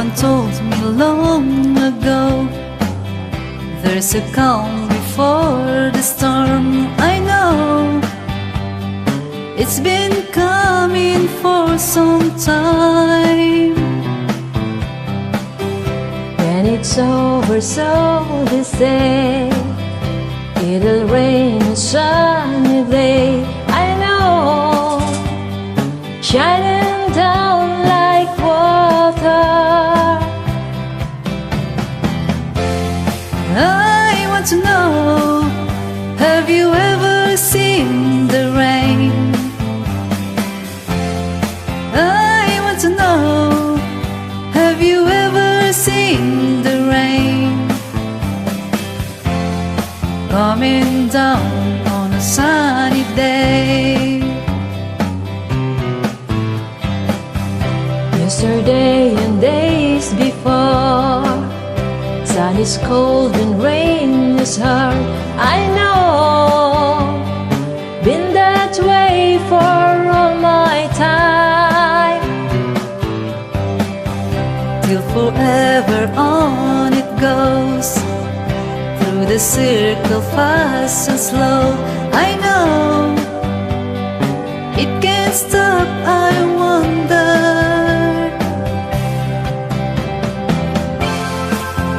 Someone told me long ago, there's a calm before the storm. I know it's been coming for some time. When it's over, so they say, it'll rain a sunny day. I know, shining down like water. I want to know, have you ever seen the rain? I want to know, have you ever seen the rain coming down on a sunny day? Yesterday and days before, sun is cold and rain is hard. I know, been that way for all my time. Till forever on it goes, through the circle fast and slow. I know, it can't stop, I wonder.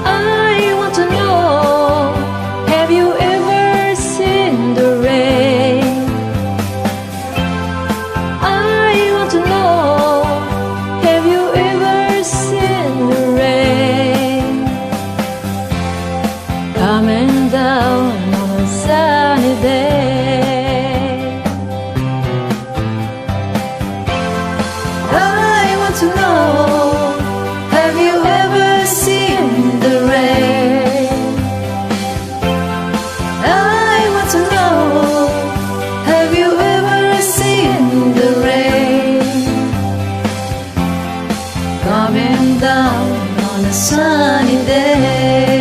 I want to know, have you ever seen the rain? I want to know, have you ever seen the rain coming down on a sunny day? I want to know, have you ever seen the rain? I want to know, have you ever seen the rain coming down on a sunny day?